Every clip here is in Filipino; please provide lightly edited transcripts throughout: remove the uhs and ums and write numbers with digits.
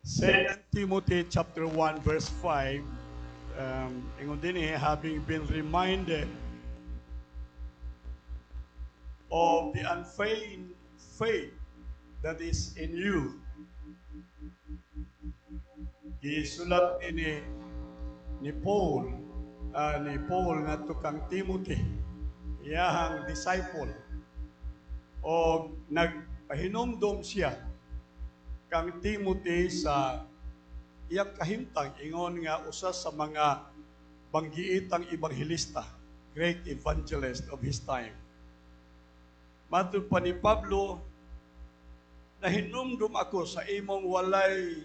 Second Timothy chapter 1 verse 5, ingon din having been reminded of the unfailing faith that is in you. Gisulat ini ni Paul ngadto kang Timothy, iyahang disciple, o nagpahinumdom siya kang Timothy sa iyang kahimtang ingon nga usa sa mga banggiitang ebanghelista, great evangelist of his time. Matud pa ni Pablo, nahinumdum ako sa imong walay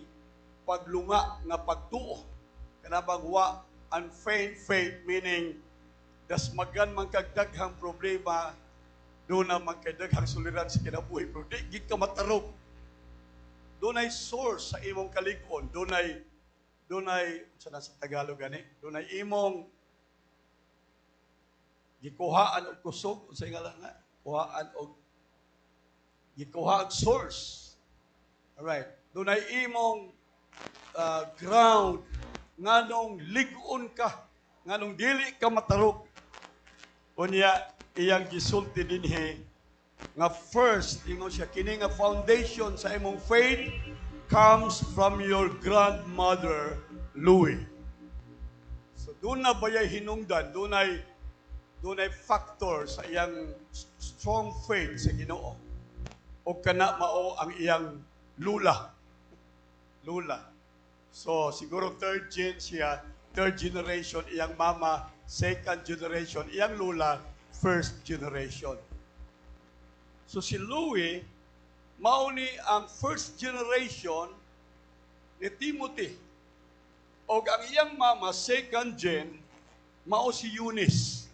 paglunga nga pagtuo, kanabang wa unfeigned faith, meaning dasmagan man kag daghang problema, doon na man kay daghang suliran sa kinabuhi, pero di gid ka matarog. Dunay source sa imong kalig-on, dunay sa Tagalog gani, dunay imong gikuhaan og kusog sa ngalan nga kuhaan og gikuhaan source. Alright, dunay imong ground nganong lig-on ka, nganong dili ka matarog. Unya iyang gisulti dinhi nga first, ingon siya, kini nga foundation sa imong faith comes from your grandmother, Louis. So, doon na bayay hinungdan, doon ay factor sa iyang strong faith sa Ginoo. O kana mao ang iyang lula. So, siguro third generation, iyang mama, second generation, iyang lula, first generation. So si Louis, mao ni ang first generation ni Timothy. O ang iyang mama, second gen, mao si Eunice.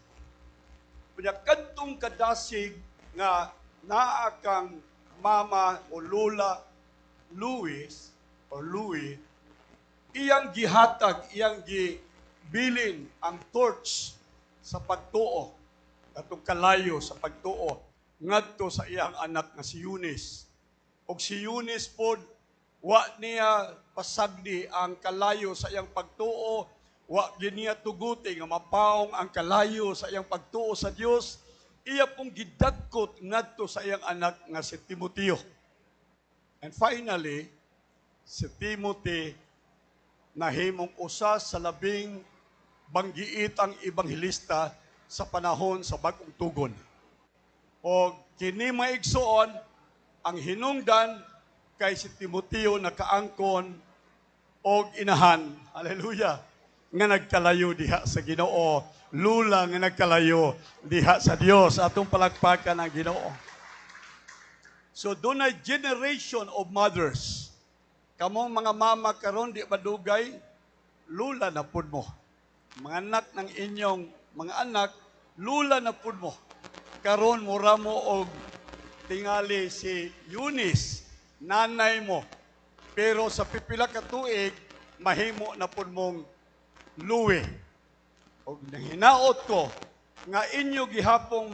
Kanya kadtong kadasig nga naa kang mama o lola Louis, iyang gihatag, iyang gibilin ang torch sa pagtuo, katong kalayo sa pagtuo, ngadto sa iyang anak nga si Eunice. Og si Eunice pod, wa niya pasagdi ang kalayo sa iyang pagtuo, wa giniya tuguti nga mapaong ang kalayo sa iyang pagtuo sa Dios. Iya pong gidagkot ngadto sa iyang anak nga si Timoteo. And finally, si Timothy nahimong usa sa labing banggiitang ebanghelista sa panahon sa Bag-ong Tugon. O kini maigsuon ang hinungdan kay si Timoteo nakaangkon og inahan, hallelujah, nga nagkalayo diha sa Ginoo, lula nga nagkalayo diha sa Dios. Atong palakpakan ang Ginoo. So dunay generation of mothers. Kamong mga mama karon di madugay, lula na pud mo. Mga anak ng inyong mga anak, lula na pud mo. Karon mura mo og tingali si Eunice, nanay mo. Pero sa pipila ka tuig, mahimo na pud mong Louis. Og hinaot ko nga inyo gihapong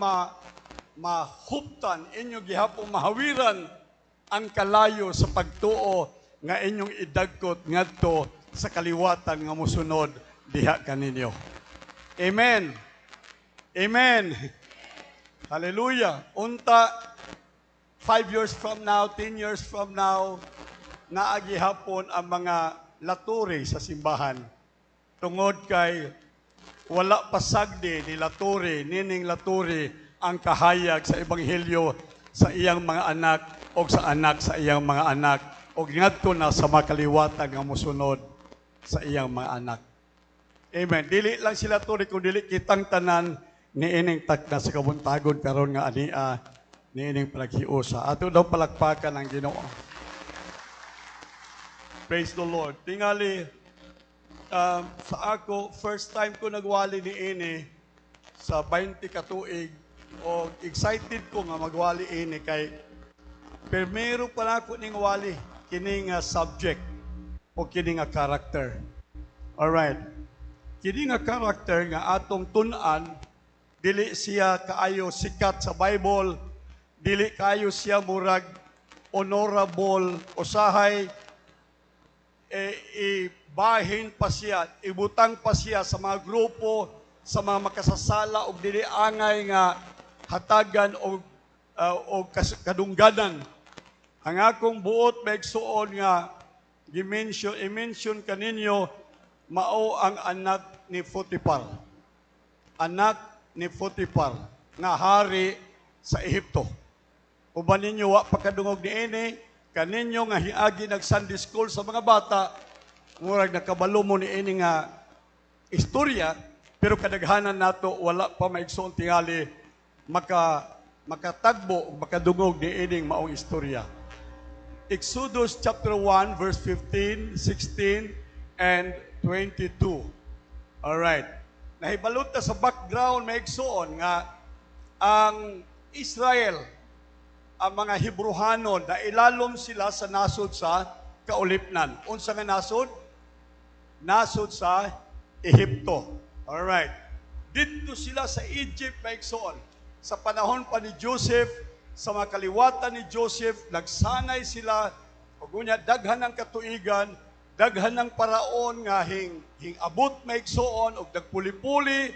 mahuptan, inyo gihapong mahawiran ang kalayo sa pagtuo nga inyong idagkot ngadto sa kaliwatan nga mosunod diha kaninyo. Amen. Amen. Hallelujah. Unta, 5 years from now, 10 years from now, naagihapon ang mga laturi sa simbahan. Tungod kay wala pasagdi ni laturi, nining laturi, ang kahayag sa ebanghelyo sa iyang mga anak o sa anak sa iyang mga anak o ngadto na sa makaliwatan nga mosunod sa iyang mga anak. Amen. Dili lang sila turi kung dili kitang tanan ni ining takna sa kabuntagon karon nga ania ni ining panaghiusa. Ato daw palakpakan ang Ginoo. Praise the Lord. Tingali sa ako, first time ko nagwali ni ini sa 20 katuig o excited ko nga magwali ini kay primero pa ako ning wali kini nga subject o kini nga character. Alright. Kini nga character nga atong tun-an, dili siya kaayo sikat sa Bible, dili kaayo siya murag honorable, usahay ibahin pa siya, ibutang pa siya sa mga grupo, sa mga makasasala o diliangay nga hatagan o kadungganan. Ang akong buot maigsuon nga i-mention kaninyo mao ang anak ni Potiphar. Anak ni Potiphar nga hari sa Ehipto. Uban ninyo wa pagkadungog niini, kaninyo nga hiagi nag Sunday school sa mga bata, murag nakabalo mo niini nga istorya, pero kadaghanan nato wala pa maigsuon tingali makatagbo o makadungog niining maong istorya. Exodus chapter 1 verse 15, 16 and 22. All right. Nahibalot na sa background maigsuon nga ang Israel, ang mga Hebrehanon, na ilalom sila sa nasod sa kaulipnan. Unsa nga nasod? Nasod sa Ehipto. Alright. Dito sila sa Egypt, maigsoon. Sa panahon pa ni Joseph, sa mga kaliwatan ni Joseph, nagsanay sila, pagunya, daghan ng katuigan, daghan ng paraon nga abot maigsoon, o nagpuli-puli,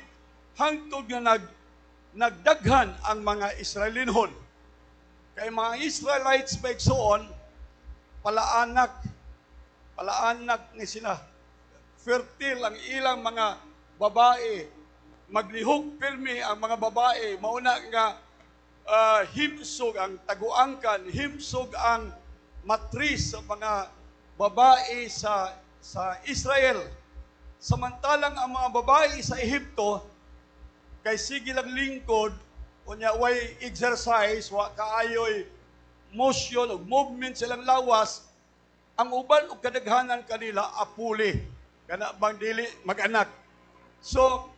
hangtod nga nagdaghan ang mga Israelinhon. Kay mga Israelites maigsoon, palaanak ni sila. Fertile ang ilang mga babae. Maglihok pirmi ang mga babae. Mauna nga himsog ang taguangkan, himsog ang matris sa mga babae sa Israel. Samantalang ang mga babae sa Ehipto, kay sige lang lingkod, unya way exercise, wa kaayoy motion o movement silang lawas, ang uban o kadaghanan kanila apuli, kana bang dili mag-anak. So,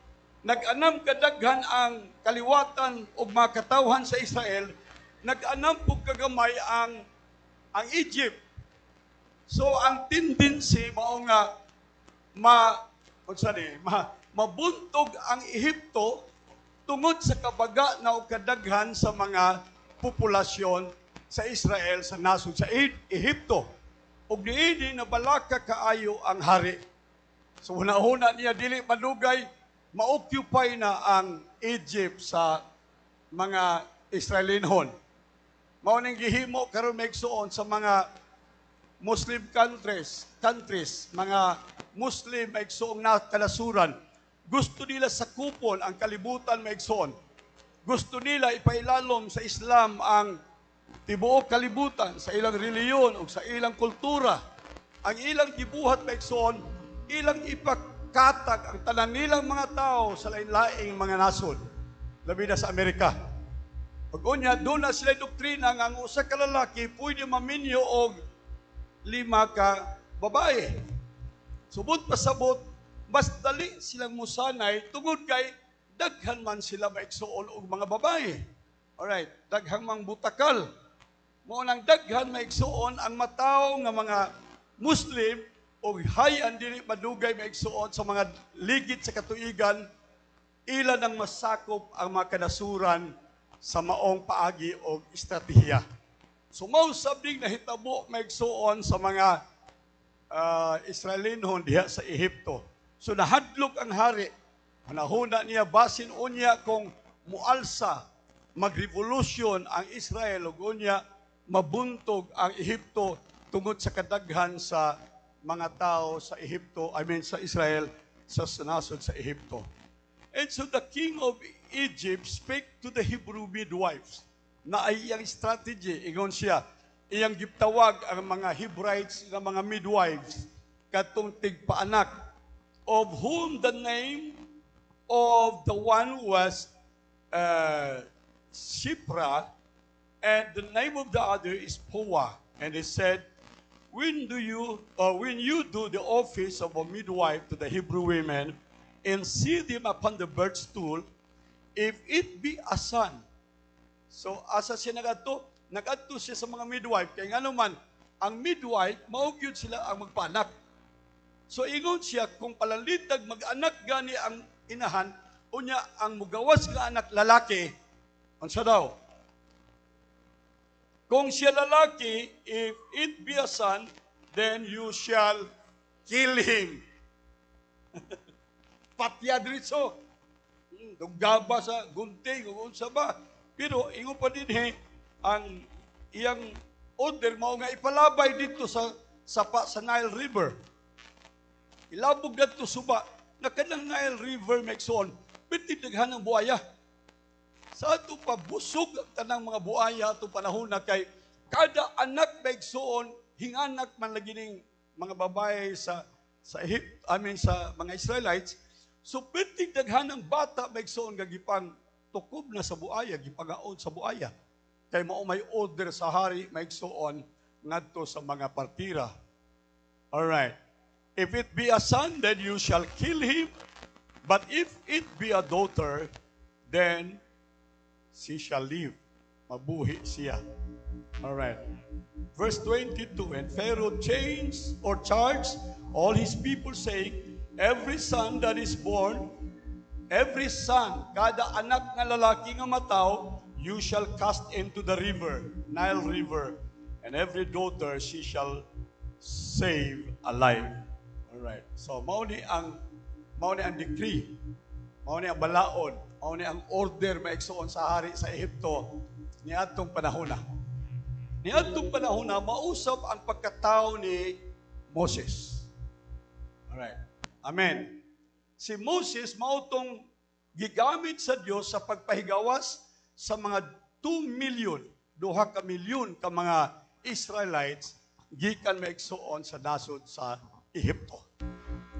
nag-anam kadaghan ang kaliwatan o mga katawhan sa Israel, nag-anam po kagamay ang Egypt. So, ang tendency mao nga mabuntog ang Ehipto tungod sa kabaga na o kadaghan sa mga populasyon sa Israel sa nasod sa Ehipto. Ug niini nabalaka kaayo ang hari. So una-una niya dili madugay, ma-occupy na ang Egypt sa mga Israelinhon. Mao ning gihimo karon maigsuon sa mga Muslim countries, mga Muslim maigsuong na kanasuran. Gusto nila sakupon ang kalibutan maigsoon. Gusto nila ipailalom sa Islam ang tibuok kalibutan sa ilang reliyon o sa ilang kultura. Ang ilang gibuhat maigsoon, ilang ipakatag ang tanan nilang mga tao sa lain-laing mga nasod. Labi na sa Amerika. Pag unya, doon na sila doktrina nga ang usa ka lalaki pwede maminyo og 5 ka babae. Subot pasabot, mas dali silang musanay tungod kay daghan man sila maigsuon og mga babae. Alright, daghang mang butakal. Mao nang daghan maigsuon ang mataw nga mga Muslim og hayan dili madugay maigsuon sa mga ligid sa katuigan, ilan ang masakop ang mga kanasuran sa maong paagi og estratehiya. So mao sabing nahitabo maigsuon sa mga Israelinhon diha sa Ehipto. So nahadlok ang hari. Panahuna niya basin unya kung mualsa, magrevolusyon ang Israel ug unya mabuntog ang Ehipto tungod sa kadaghan sa mga tao sa Ehipto, sa Israel, sa nasod sa Ehipto. And so the king of Egypt spake to the Hebrew midwives na ay iyang strategy, ingon siya, iyang giptawag ang mga Hebrites na mga midwives katong tigpaanak, of whom the name of the one was Shipra, and the name of the other is Puah. And he said, when you do the office of a midwife to the Hebrew women, and see them upon the birth stool, if it be a son. So, asa siya nagadto siya sa mga midwife, kaya nga naman, ang midwife, maugyod sila ang magpanak. So, ingon siya, kung palalitag mag-anak gani ang inahan, unya ang mugawas nga anak lalaki, unsa daw? Kung siya lalaki, if it be a son, then you shall kill him. Patya diritso. Duggaba sa gunting, kung unsa ba. Pero ingon pa din ang iyang order mao nga ipalabay dito sa sa Nile River. Ilabog dito suba na kanang Nile River Megson, pitidaghan ng buaya. Sa ato pa busog ang tanang mga buaya ato panahon na kay kada anak Megson hinganak man lagi ning mga babae sa sa mga Israelites. So pitidaghan ng bata Megson gagipang tukob na sa buaya, gipagaon sa buaya. Kay mao may order sa hari Megson ngadto sa mga partira. All right. If it be a son, then you shall kill him. But if it be a daughter, then she shall live. Mabuhi siya. All right. Verse 22, and Pharaoh changed or charged all his people saying, every son that is born, every son, kada anak nga lalaki nga mataw, you shall cast into the river, Nile River, and every daughter she shall save alive. All right. So mao ni ang decree, mao ni ang balaod, mao ni ang order maigsuon sa hari sa Ehipto niadtong panahon na. Niadtong panahon na mausab ang pagkatao ni Moses. All right. Amen. Si Moses mao tong gigamit sa Dios sa pagpahigawas sa mga 2 milyon, 2 ka milyon ka mga Israelites gikan maigsuon sa nasod sa Ehipto.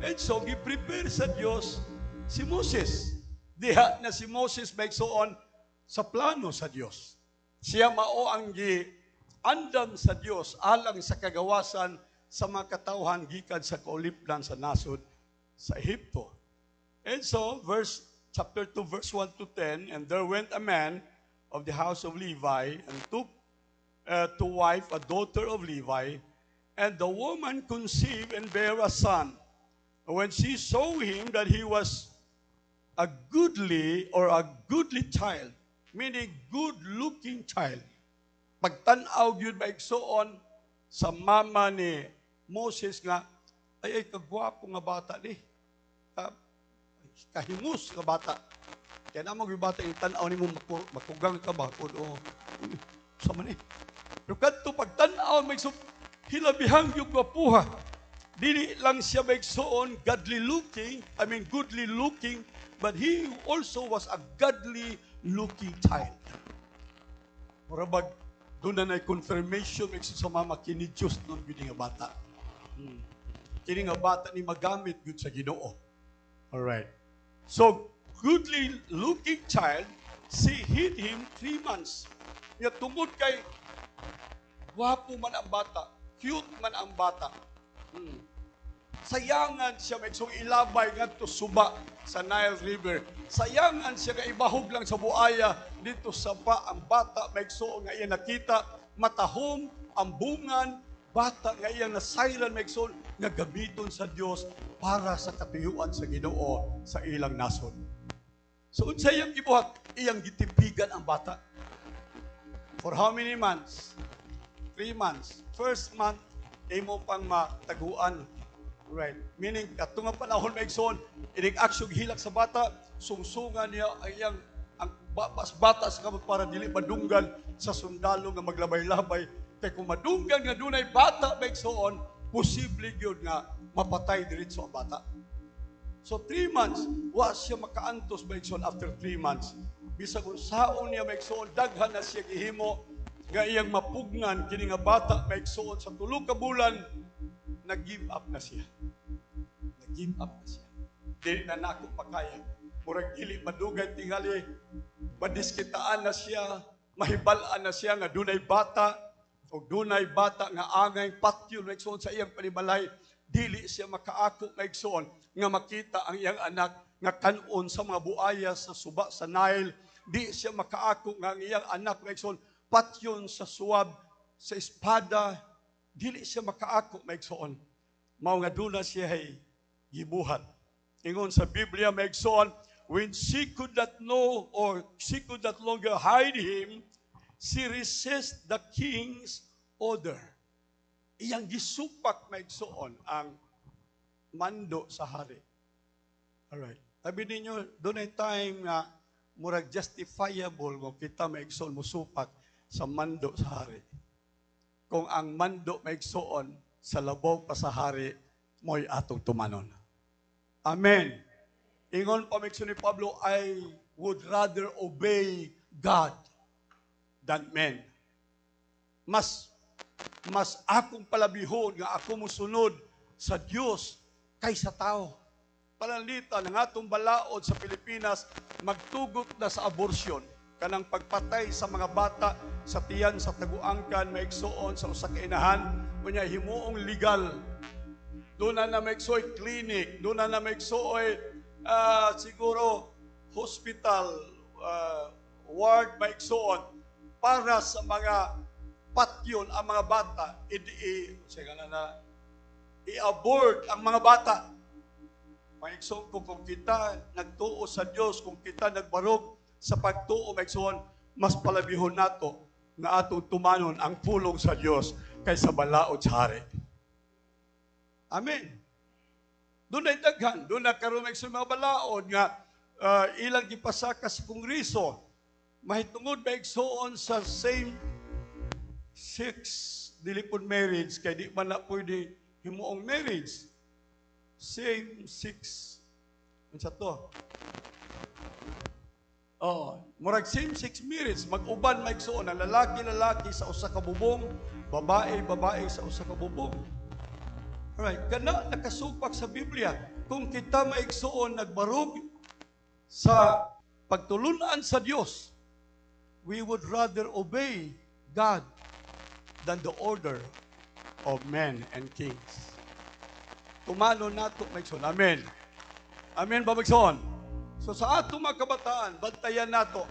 And so, gi-prepare sa Diyos si Moses. Diha na si Moses maigsuon sa plano sa Diyos. Siya mao ang gi-andam sa Diyos alang sa kagawasan sa mga katawhan gikan sa kauliplan sa nasod sa Ehipto. And so, chapter 2, verse 1 to 10, and there went a man of the house of Levi and took to wife a daughter of Levi, and the woman conceived and bare a son. When she saw him that he was a goodly child, meaning good-looking child, pagtanaw yun maigsuon sa mama ni Moses nga, ay kagwapo nga bata ni. Kahimus nga bata. Kaya naman yung bata yung tanaw ni mo makugang ka ba? O, sa man eh. Pero kanto pagtanaw maigsuon, hilabihang yung gwapuha. Dili lang siya maigsuon goodly looking, but he also was a godly looking child. Murabag, doon na confirmation sa mama kini Diyos nung yun nga bata. Kini nga bata ni magamit yun sa Ginoo. Alright. So, goodly looking child, she hid him 3 months. Nga tungod kay wapo man ang bata, cute man ang bata. Sayangan siya magsong ilabay ngadto suba sa Nile River. Sayangan siya nga ibahog lang sa buaya dito sa ang bata maigsoon nga iya nakita matahom ang bungan bata nga iya nasayran maigsoon nga gamiton sa Dios para sa katuyuan sa Ginoo sa ilang nasod. So unsa iyang gibuhat? Iyang gitipigan ang bata. For how many months? 3 months. First month imo pang mataguan. Right. Meaning, katong panahon maigsoon, inig-aksyon hilak sa bata, sungsungan niya ang bata sa kamot para dili madunggan sa sundalo nga maglabay-labay. Kaya kung madunggan nga dunay bata maigsoon, posible yun nga mapatay diretso ang bata. So 3 months, wa siya makaantos maigsoon after 3 months. Bisag kung saon niya maigsoon, daghan na siya gihimo nga iyang mapugnan kini nga bata maigsoon sa 3 ka bulan, nag-give up na siya. Nag-give up na siya. Dili na nako pakaya. Murag dili madugay tingali. Madiskitaan na siya, mahibalaan na siya nga dunay bata o dunay bata nga angay patyo maigsoon sa iyang panimalay. Dili siya makaako maigsoon nga makita ang iyang anak nga kanon sa mga buaya sa suba sa Nile. Di siya makaako nga ang iyang anak maigsoon patyon sa suwab sa espada. Dili siya makaako maigsoon. Mao nga duna siya ay gibuhat. Ingon sa Biblia maigsoon, when she could not know or she could not longer hide him, she resisted the king's order. Iyang gisupak maigsoon ang mando sa hari. Alright. Sabi ninyo, doon ay time na murag justifiable kung kita maigsoon musupak sa mando sa hari. Kung ang mando maigsoon sa labaw pa sa hari, mo'y atong tumanon. Amen. Ingon pa maigsoon ni Pablo, I would rather obey God than men. Mas akong palabihon nga ako musunod sa Dios kaysa tao. Panalitan ng atong balaod sa Pilipinas, magtugot na sa abortion, kanang pagpatay sa mga bata sa tiyan sa taguangkan, maigsoon sa usa ka inahan, kunya himuong legal. Doon na maigsoy clinic, doon na maigsoy siguro hospital, ward maigsoon para sa mga patyon ang mga bata, i-abort ang mga bata. Maigsoon ko kung kita nagtuo sa Dios, kung kita nagbarog sa pagtuo, maigsoon, mas palabihon nato nga atong tumanon ang pulong sa Dios kaysa balaod sa hari. Amen. Doon ay daghan, doon na karon maigsoon mga balaod nga ilang gipasaka sa Kongreso, mahitungod maigsoon sa same sex dilipon marriage, kay di man na pwede himuong marriage. Same sex. Ano sa to? Murag same-sex marriage, mag-uban maigsoon ang lalaki sa usa ka bubong, babae sa usa ka bubong. Alright, kana nakasupak sa Biblia. Kung kita maigsoon nagbarog sa pagtulunan sa Dios, we would rather obey God than the order of men and kings. Tumano nato maigsoon. Amen. Amen ba maigsoon? So sa ato mga kabataan, bantayan nato.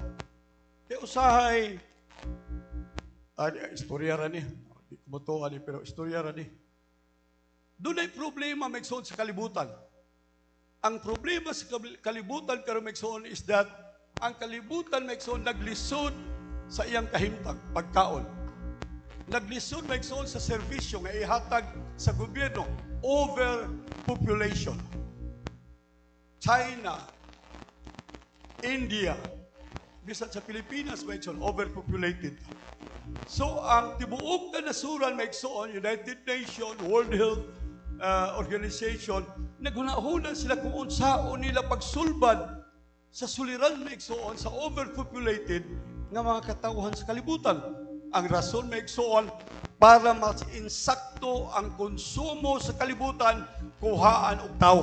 Kaya usahay, istorya rin di kumutuan pero istorya rin Doon ay problema maigsoon sa kalibutan. Ang problema sa kalibutan karon maigsoon is that ang kalibutan maigsoon naglisod sa iyang kahimtang, pagkaon. Naglisod maigsoon sa serbisyo nga ihatag sa gobyerno, overpopulation. China, India, bisan sa Pilipinas maigsoon overpopulated. So ang tibuok na nasuran maigsoon, United Nations, World Health Organization, naghuna-huna sila kung unsaon nila pagsulbad sa suliran maigsoon sa overpopulated nga mga katawhan sa kalibutan. Ang rason maigsoon para mas insakto ang konsumo sa kalibutan, kuhaan og tao.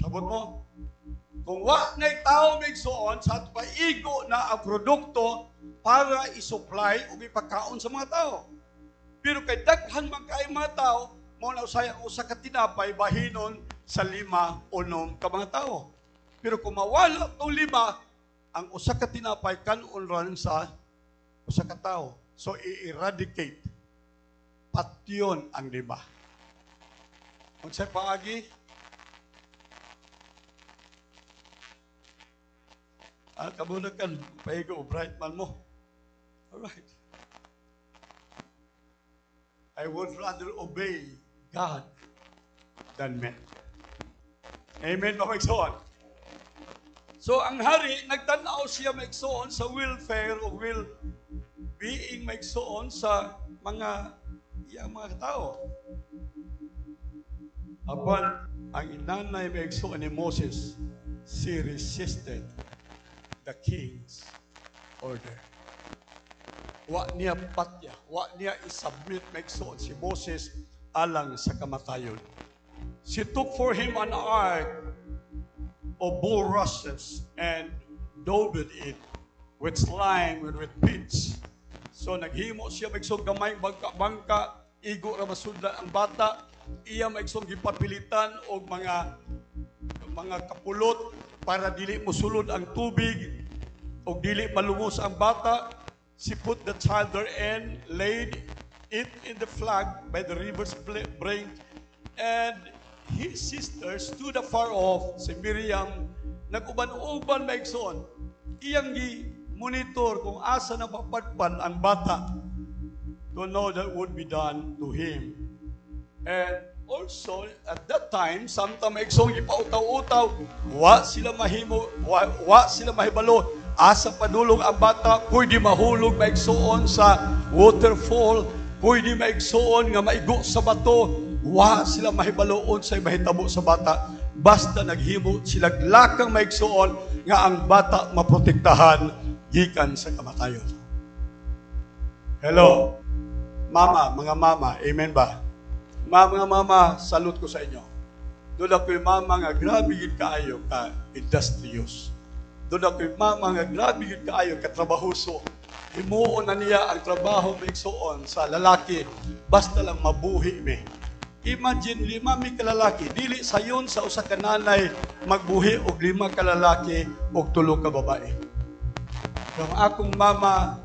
Sabot mo, kung wa na'y tao maigsoon, sa paigo na ang produkto para isupply o ipakaon sa mga tao. Pero kay daghan man kay mga tao, mao na usa ka tinapay bahinon sa 5 o 6 ka mga tao. Pero kung mawala tong 5, ang usa ka tinapay kanon ran sa usa ka tao. So i-eradicate patyon ang 5. Unsay paagi? Kabunag kan paigo bright man mo. Alright. I would rather obey God than men. Amen ba maigsoon? So ang hari, nagtanaw siya maigsoon sa welfare o well-being maigsoon sa mga tao. Apan ang inanay maigsoon ni Moses, she resisted the king's order. Wa niya patya, wa niya isubmit maigsoon si Moses alang sa kamatayon. She took for him an ark of bulrushes and daubed it with slime and with pitch. So naghimo siya maigsoon gamay bangka, igo ra masudlan ang bata, iya maigsoon gipapilitan og mga kapulot para dili mosulod ang tubig og dili malumos ang bata. She put the child therein, laid it in the flag by the river's brink, and his sister stood afar off. Si Miriam, nag-uban-uban maigsoon. Iyang gi-monitor kung asa na papadpan ang bata to know that would be done to him. And also, at that time, samtang maigsong ipautaw-utaw, wa sila mahibalo. Asa padulong ang bata, pwede mahulog maigsuon sa waterfall, pwede maigsuon nga maigo sa bato, wa sila mahibaloon sa mahitabo sa bata. Basta naghimo sila lakang maigsuon nga ang bata maprotektahan gikan sa kamatayon. Hello, mama, mga mama, amen ba? Mga mama, salute ko sa inyo. Doon ako'y mama nga grabe yun kaayo ka industrious. Doon ako'y mama nga grabe yun kaayo ka trabahoso. Himuon na niya ang trabaho maigsuon sa lalaki, basta lang mabuhi me. Imagine, 5 kalalaki, dili sayon sa usa ka nanay magbuhi og 5 kalalaki og 3 ka babae. Ang akong mama,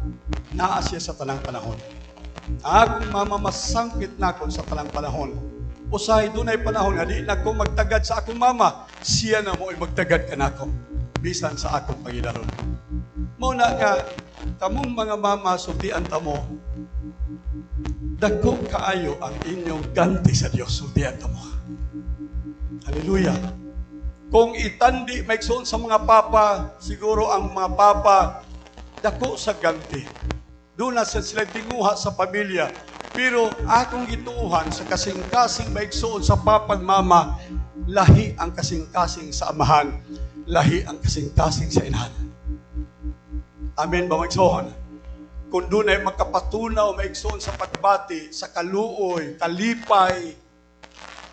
naa siya sa tanang panahon. Akong mama masangkit na ako sa talang panahon. Usahay dunay panahon nga di na ko magtagad sa akong mama, siya na mo ay magtagad ka na ako. Bisan sa akong Panginoon. Muna ka, kamong mga mama, sultian ta mo, dako kaayo ang inyong ganti sa Dios, sultian ta mo. Hallelujah. Kung itandi maigsoon sa mga papa, siguro ang mga papa, dako sa ganti. Doon na sila tinguha sa pamilya. Pero akong gituuhan sa kasing-kasing maigsoon sa papag mama, lahi ang kasing-kasing sa amahan, lahi ang kasing-kasing sa inahan. Amen ba maigsoon? Kung doon ay makapatunaw maigsoon sa pagbati, sa kaluoy, kalipay,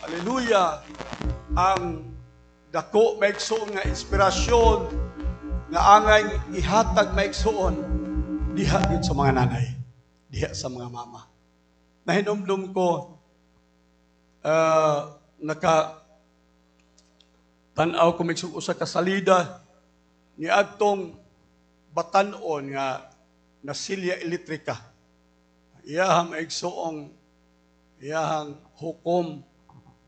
hallelujah, ang dako maigsoon nga inspirasyon, nga angay ihatag maigsoon, diha din sa mga nanay, diha sa mga mama. Nahinumdum ko, tanaw ko migsug usa ka salida ni adtong batanon nga na silya elektrika. Iyahang maigsoong, iyahang hukom,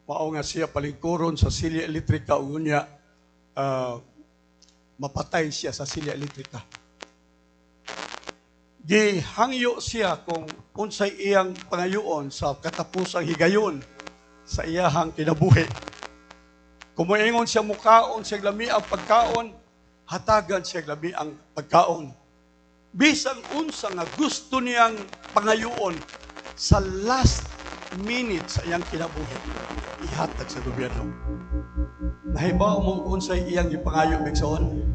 mao nga siya palingkuron sa silya elektrika ug unya mapatay siya sa silya elektrika. Gihangyo siya kung unsay iyang pangayoon sa katapusang higayon sa iyahang kinabuhi. Kung moingon siya mukaon siya lami ang pagkaon, hatagan siya lami ang pagkaon. Bisang unsa nga gusto niyang pangayoon sa last minute sa iyang kinabuhi, ihatag sa gobyerno. Nahibaw mo unsay iyang gipangayo bigsoon?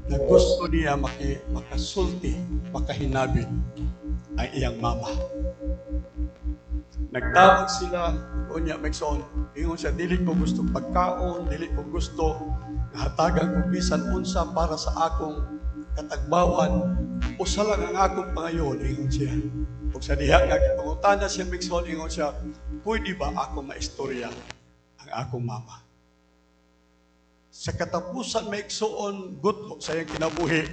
Na gusto niya makasulti, makahinabit ang iyang mama. Nagtawag sila, unya Megson, ingon siya, dili ko gusto pagkaon, dili ko gusto hatagan ko bisan unsa para sa akong katagbawan, usa lang ang akong pangayon, ingon siya. Ug sa diha nga gipangutana siya Megson, ingon siya, pwede ba ako maistorya ang akong mama? Sa katapusan maigsuon gutlo sa iyang kinabuhi,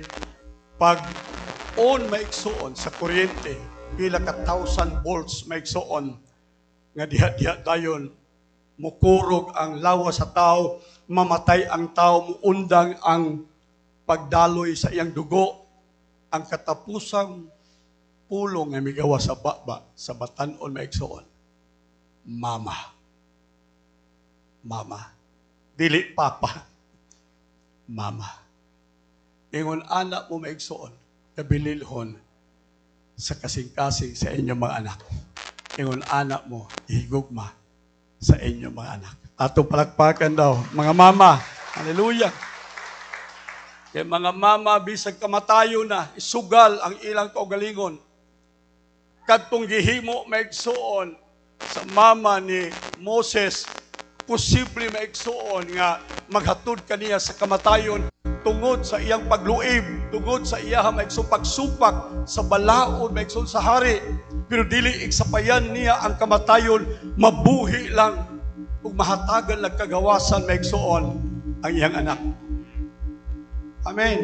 pag on maigsuon sa kuryente, pila ka 1,000 volts maigsuon, nga diha dayon mukurog ang lawa sa tao, mamatay ang tao, muundang ang pagdaloy sa iyang dugo. Ang katapusang pulong nga migawa sa baba, sa batanon maigsuon, mama. Mama. Dili papa. Mama. Ingon anak mo maigsuon, kabililhon sa kasing-kasing sa inyong mga anak. Ingon anak mo, ihigugma sa inyong mga anak. Atong palakpakan daw, mga mama. Hallelujah. Kaya mga mama, bisag kamatayo na, isugal ang ilang kaugalingon. Kadtong gihimo maigsuon sa mama ni Moses, posible maigsuon nga maghatod kaniya sa kamatayon tungod sa iyang pagluib, tungod sa iyang maigsupak-supak sa balaod, maigsuon sa hari. Pero dili iksapayan niya ang kamatayon, mabuhi lang ug mahatagan lang kagawasan maigsuon ang iyang anak. Amen.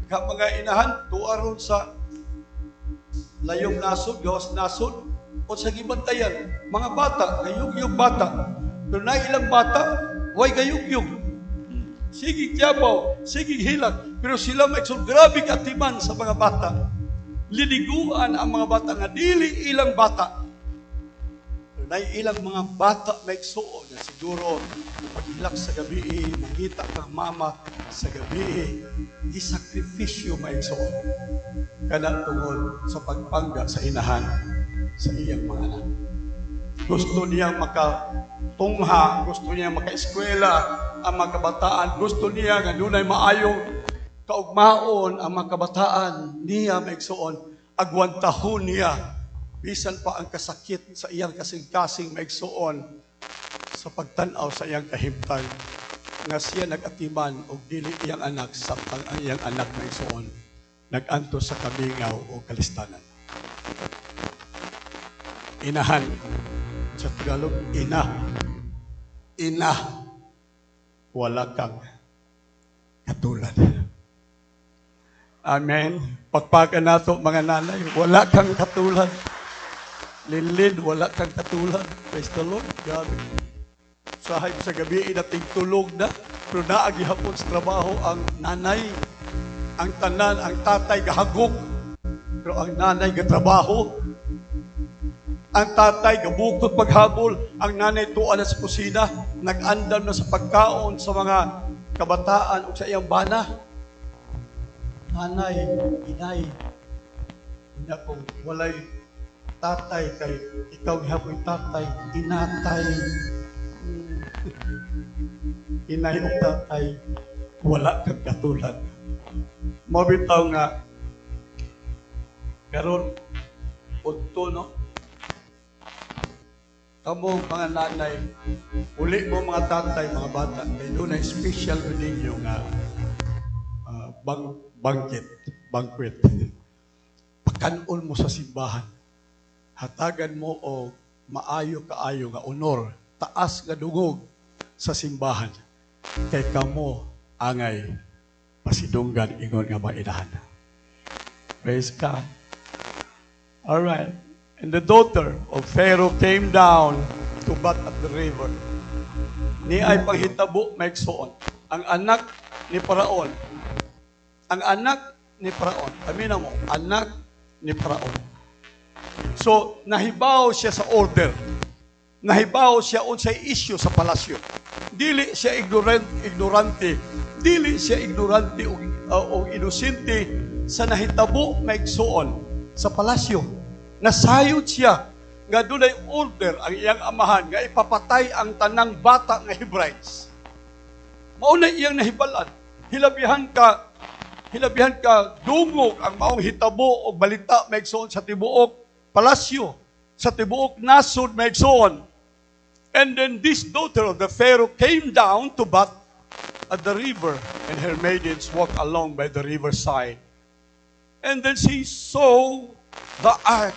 Mga inahan, tuaron sa layong nasod, gawas nasod, o sa gibantayan, mga bata, gayug-yug bata. Pero na ilang bata, way gayug-yug. Sige kiyabaw, sige hilang. Pero sila may grabe katiman sa mga bata. Liniguan ang mga bata nga dili ilang bata. na ilang mga bata maigsuon na siguro paghilak sa gabi, nakita kang mama sa gabi, isakripisyo maigsuon. Kana tungod sa pagpangga sa inahan sa iyang mga anak. Gusto niya makatungha, gusto niya maka-eskwela ang mga kabataan, gusto niya nga dunay maayong kaugmaon ang mga kabataan niya maigsuon, agwantahon niya bisan pa ang kasakit sa iyang kasing-kasing maigsuon sa pagtanaw sa iyang kahimtang nga siya nag-atiman og dili iyang anak sa ang iyang anak maigsuon nag-anto sa kamingaw o kalistanan. Inahan sa Tagalog, ina, wala kang katulad. Amen. Pagpakan nato mga nanay, wala kang katulad. Linlin, wala kang katulad. Praise the Lord. God. Sahib sa gabi, nating tulog na. Pero naagi hapon sa trabaho ang nanay, ang tanan, ang tatay gahagok. Pero ang nanay gatrabaho. Ang tatay gabukod paghabol. Ang nanay tuwa na sa kusina. Nag-andam na sa pagkaon sa mga kabataan o sa iyang bana. Nanay, inay, ina kong walay tatay kay ikaw gihapon tatay, inatay, inay o tatay, wala kang katulad. Mabitaw nga, karon unto no, kamo mga nanay, uli mo mga tatay, mga bata, kay doon ay special ko ninyo nga banquet. Pakanon mo sa simbahan. Hatagan mo o maayo-kaayo nga honor, taas nga dungog sa simbahan. Kay kamo angay pasidunggan ingon nga mainahan. Praise God. All right. And the daughter of Pharaoh came down to bat at the river. Ni ay panghitabo maigsuon. Ang anak ni Paraon. Ang anak ni Paraon. Amina mo, anak ni Paraon. So, nahibaw siya sa order. Nahibaw siya unsay issue sa palasyo. Dili siya ignorante. Dili siya ignorante o inosente sa nahitabo maigsuon sa palasyo. Nasayod siya nga dunay order ang iyang amahan nga ipapatay ang tanang bata nga Hebrides. Mauna iyang nahibalan. Hilabihan ka dungog ang maong hitabo o balita maigsoon sa tibuok palasyo, sa tibuok nasod maigsoon. And then this daughter of the Pharaoh came down to bat at the river, and her maidens walked along by the riverside. And then she saw the ark.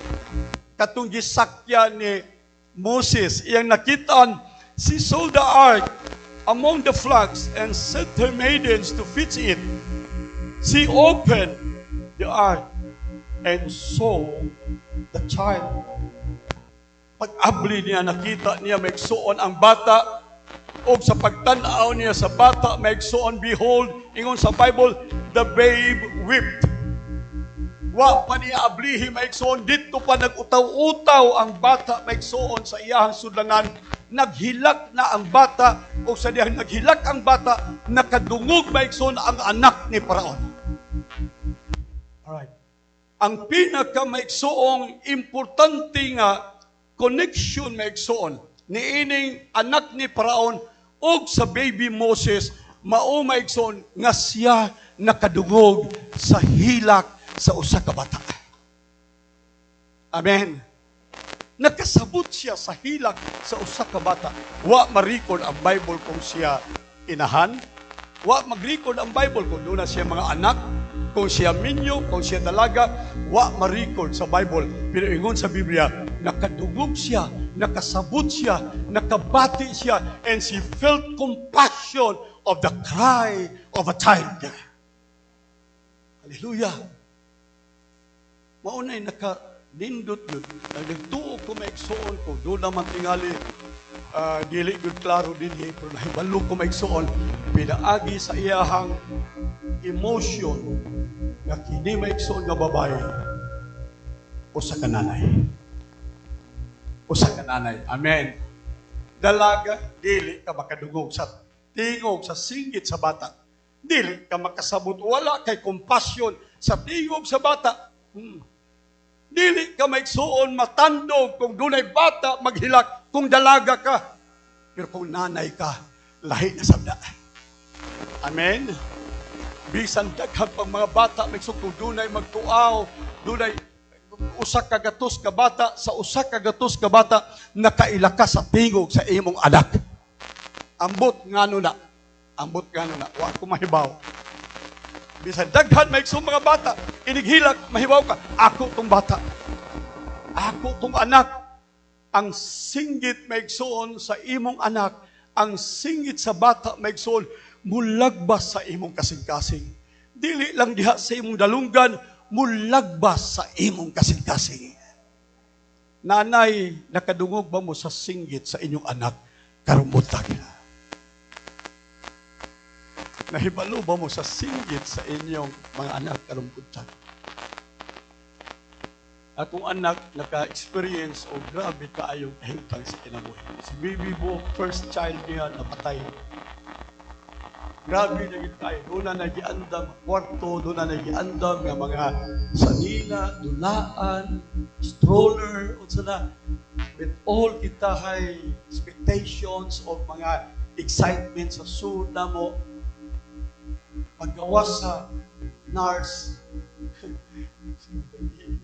Katong gisakya ni Moses, iyang nakitaan, she saw the ark among the flags and set her maidens to fetch it. She opened the ark and saw the child. Pag-abli niya, nakita niya maigsuon ang bata, o sa pagtanaw niya sa bata maigsuon, behold, ingon sa Bible, the babe wept. Wa pa niya ablihi maigsuon, dito pa nag-utaw-utaw ang bata maigsuon sa iyahang sudangan. Naghilak na ang bata, o sa diyang naghilak ang bata, nakadungog maigsuon ang anak ni Paraon. Alright. Ang pinaka-maigsuong importante nga connection maigsuon ni ining anak ni Paraon o sa baby Moses, mao maigsuon nga siya nakadungog sa hilak sa usa ka bata. Amen. Nakasabot siya sa hilak sa usa ka bata. Wa ma-record ang Bible kung siya inahan. Wa mag-record ang Bible kung doon na siya mga anak, kung siya minyo, kung siya dalaga. Wa ma-record sa Bible. Pero ingon sa Biblia, nakadungog siya, nakasabot siya, nakabati siya, and she felt compassion of the cry of a child. Hallelujah. Maunay nakalindot yun. Nagtuo ko maigsuon ko. Doon naman tingali, dili good klaro din pero nahibalo ko maigsuon. Pinaagi sa iyahang emotion nga kini maigsuon nga babae o sa kananay. O usa ka nanay. Amen. Dalaga, dili ka makadungog sa tingog sa singgit sa bata. Dili ka makasabot. Wala kay compassion sa tingog sa bata. Dili ka maigsuon matandog kung dunay bata maghilak kung dalaga ka. Pero kung nanay ka, lahi na sabda. Amen. Bisan daghang pang mga bata maigsuon kung dunay magtuaw, dunay usa ka gatos ka bata, sa usa ka gatos ka bata nakaila ka sa tingog sa imong anak. Ambot ngano na. Ambot ngano na. Wa ko mahibaw. Bisan daghan maigsuon mga bata, inighilak, mahibaw ka. Ako tong bata. Ako tong anak. Ang singgit maigsuon sa imong anak, ang singgit sa bata maigsuon, mulagbas sa imong kasing-kasing. Dili lang diha sa imong dalunggan, mulagbas sa imong kasing-kasing. Nanay, nakadungog ba mo sa singgit sa inyong anak karong buntag? Nahibalo ba mo sa singgit sa inyong mga anak karong buntag? Akong anak naka-experience o grabe kaayong kahimtang sa kinabuhi. Si Bibi Bo, first child niya, napatay. Grabe na gid kayo. Doon na nagiandam kwarto, doon na nagiandam nga mga sanina, dulaan, stroller, unsa na. With all kita high expectations of mga excitement sa suna mo, paggawas sa nurse,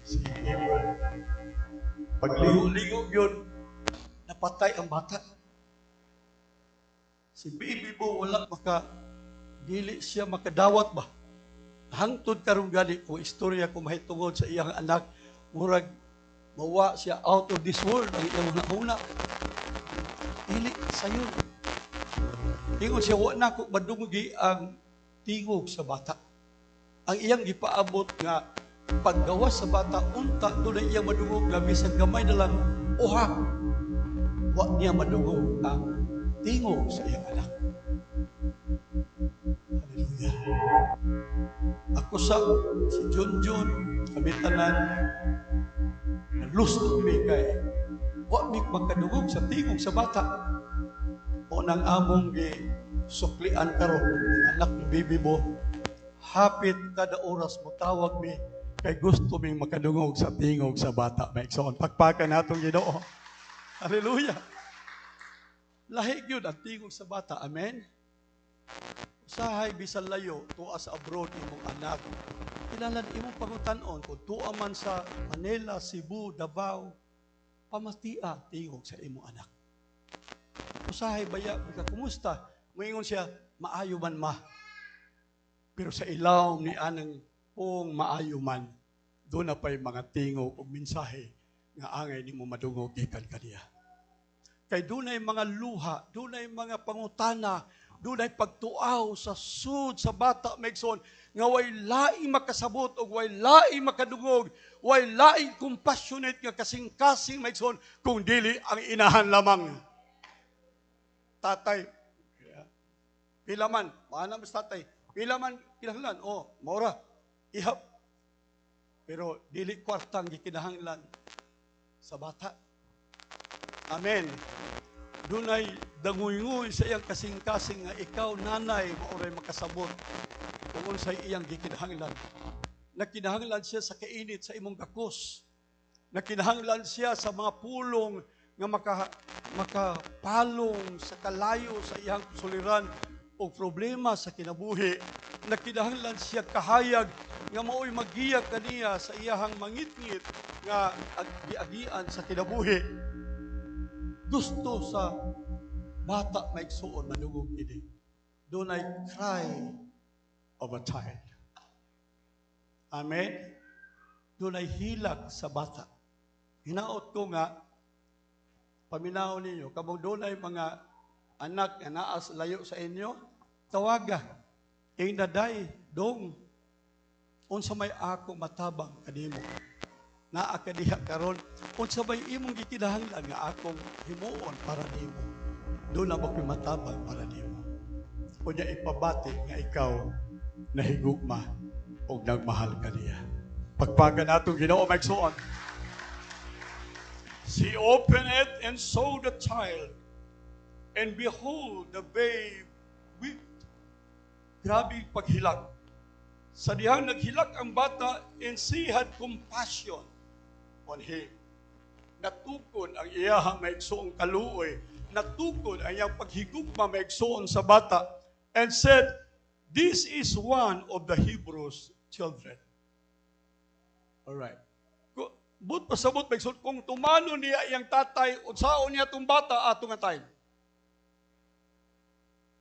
si Gabriel, pagligo-ligo yun, napatay ang bata. Si Bibi Bo, wala dili siya makadawat ba? Hangtod karong gali ko istorya ko mahitungod sa iyang anak, murag mawa siya out of this world ang iyang huna-huna. Dili sayon. Ingon siya, wa na ko madungi ang tingog sa bata. Ang iyang gipaabot nga paggawas sa bata, unta doon iyang madungog nga bisan gamay na lang uha. Wa niya madungog ang tingog sa iyang anak. Hallelujah. Ako sa si Junjun, kami tanan, nalusto mi kay wa mi magkadungog sa tingog sa bata. O nang among suklian karon anak ni Bibi Bo, hapit kada oras mo tawag mi kay gusto ming makadungog sa tingog sa bata. Maigsoon, pagpakan natong Ginoo. Hallelujah. Lahi gyud ang tingog sa bata. Amen. Usahay bisan layo tuwa sa abroad imong anak. Kailangan imong pangutan-on kung tuwa man sa Manila, Cebu, Davao, pamatia tingog sa imong anak. Usahay baya, kumusta? Moingon siya, maayo man ma. Pero sa ilaw ni anang kung maayo man, doon na pa'y mga tingog o mensahe nga angay ni mo madungog gikan kaniya. Kay doon ay mga luha, doon ay mga pangutana, doon ay pagtuaw sa sud sa bata maigsoon nga way laing makasabot o way laing makadungog, way laing compassionate nga kasing-kasing maigsoon kung dili ang inahan lamang. Tatay, pila man, maana mas tatay, pila man kinahanglan, maura, ihap. Pero dili kwartang gikinahanglan sa bata. Amen. Dunay danguy-nguy sa iyang kasing-kasing nga ikaw, nanay, mauray makasabot kung unsay iyang gikinahanglan. Nakinahanglan siya sa kainit sa imong gakos. Nakinahanglan siya sa mga pulong nga makapalong sa kalayo sa iyang suliran o problema sa kinabuhi. Nakinahanglan siya kahayag nga mao'y maggiya kaniya sa iyahang mangitngit nga agian sa kinabuhi. Gusto sa bata maigsuon manugog ini. Doon ay cry of a child. Amen? Doon ay hilak sa bata. Hinaot ko nga, paminaw ninyo, kabang doon ay mga anak na naas layo sa inyo, tawaga, daday, dong, unsa may ako matabang kanimo, naa kadiha karon, unsa may imong gikinahanglan nga akong himuon para nimo, doon na ako'y matabang para nimo. Kunya ipabati nga ikaw nahigugma o nagmahal kaniya. Pagpagan natong Ginoo maigsuon. She opened it and saw the child, and behold, the babe wept. Grabe paghilak. Sa dihang naghilak ang bata, and she had compassion on him. Natukod ang iyahang maigsoong kaluoy, natukod ang iyang paghigugma maigsoon sa bata, and said, "This is one of the Hebrews' children." Alright. But pasabot maigsoon, kung tumano niya iyang tatay, unsaon niya itong bata atong nga time.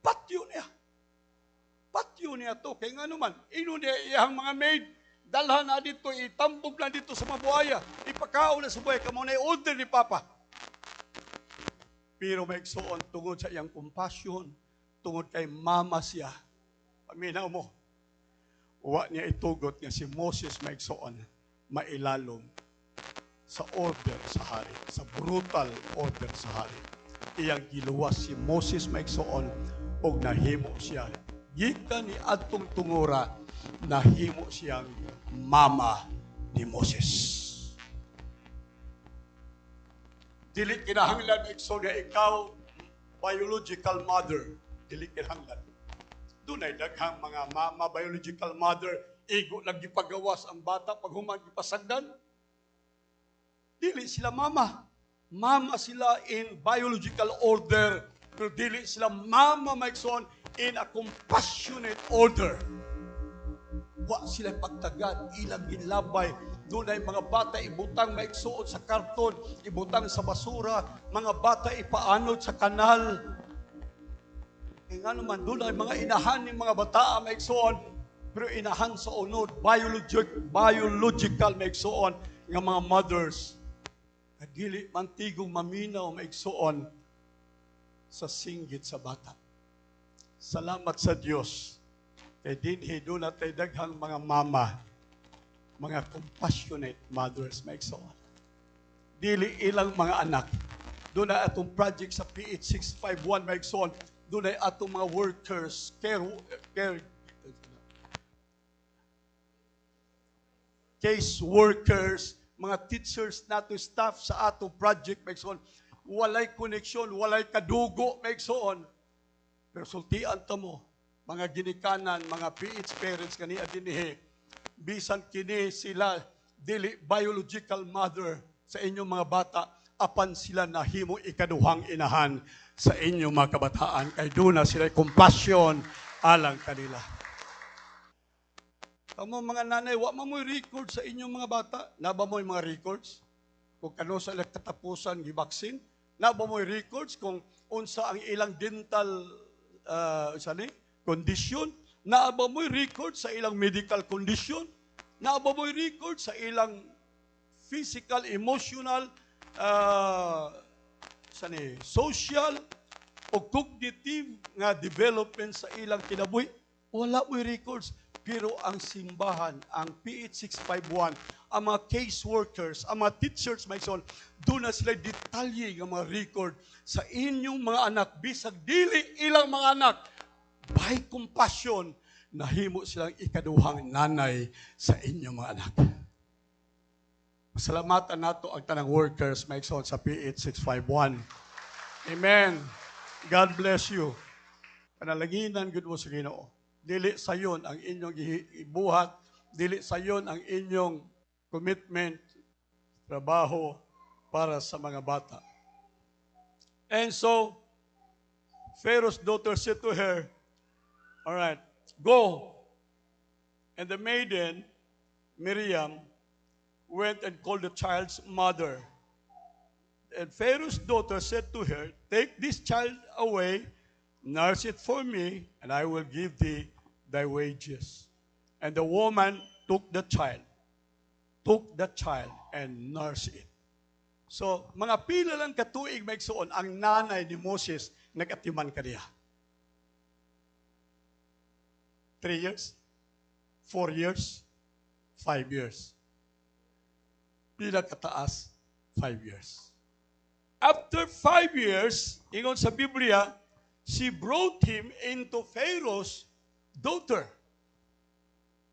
Patyo niya. Patyo niya to. Kaya nga naman, ino niya iyang mga maid, dalhan na dito, itambog na dito sa mabuhaya, ipakaon na sa buhay, kamo na i-order ni Papa. Pero maigsoon, tungod sa iyang compassion, tungod kay mama siya, paminaw mo, uwa niya itugot nga si Moses maigsoon, mailalom sa order sa hari, sa brutal order sa hari. Iyang giluwas si Moses maigsoon, og nahimo siya. Gikan ni adtong tungura, nahimo siyang mama ni Moses. Dili kinahanglan maigsoon nga ikaw biological mother. Dili kinahanglan. Dunay daghang mga mama biological mother, igo lang gipagawas ang bata pag human gipasagdan. Dili sila mama. Mama sila in biological order, pero dili sila mama maigsoon in a compassionate order. Wa sila pagtagad, ilang ginlabay. Doon ay mga bata ibutang maigsoon sa karton, ibutang sa basura, mga bata ipaanod sa kanal. E nga naman, doon ay mga inahan ng mga bata maigsoon, pero inahan sa unod, biological maigsoon, ng mga mothers. Dili mantigong maminaw maigsoon sa singgit sa bata. Salamat sa Diyos. Kay dinhi doon natay daghang mga mama, mga compassionate mothers maigsoon. Dili ilang mga anak. Doon na atong project sa PH 651 maigsoon. Doon ay atong mga workers, case workers, mga teachers nato, staff sa ato project maigsoon, walay koneksyon, walay kadugo maigsoon. Pero sultian ta mo, mga ginikanan, mga PH parents kani adinhi, bisan kini sila dili biological mother sa inyong mga bata, apan sila nahimo ikaduhang inahan sa inyong mga kabataan, kay doon na sila compassion alang kanila. Kamo mga nanay, wa mo record sa inyong mga bata? Naba mo mga records? Kung kano sa ilang katapusan gibaksin? Naba mo records kung unsa ang ilang dental condition? Naba mo records sa ilang medical condition? Naba mo records sa ilang physical, emotional, social o cognitive nga development sa ilang kinabuhi? Wala mo records. Pero ang simbahan, ang PH 651, ang mga case workers, ang mga teachers, maigsoon, doon na sila detalye ng mga record sa inyong mga anak. Bisag dili ilang mga anak, by compassion, nahimo silang ikaduhang nanay sa inyong mga anak. Masalamatan nato ang tanang workers, maigsoon, sa PH 651. Amen. God bless you. Panalanginan, good mo sa Ginoo. Dili sayon ang inyong ibuhat, dili sayon ang inyong commitment, trabaho para sa mga bata. And so, Pharaoh's daughter said to her, all right, go. And the maiden, Miriam, went and called the child's mother. And Pharaoh's daughter said to her, take this child away, nurse it for me, and I will give thee thy wages. And the woman took the child and nursed it. So, mga pila lang katuig maigsoon, ang nanay ni Moses nagatiman kaniya. 3 years? 4 years? 5 years? Pila kataas? 5 years. After 5 years, ingon sa Biblia, she brought him into Pharaoh's daughter.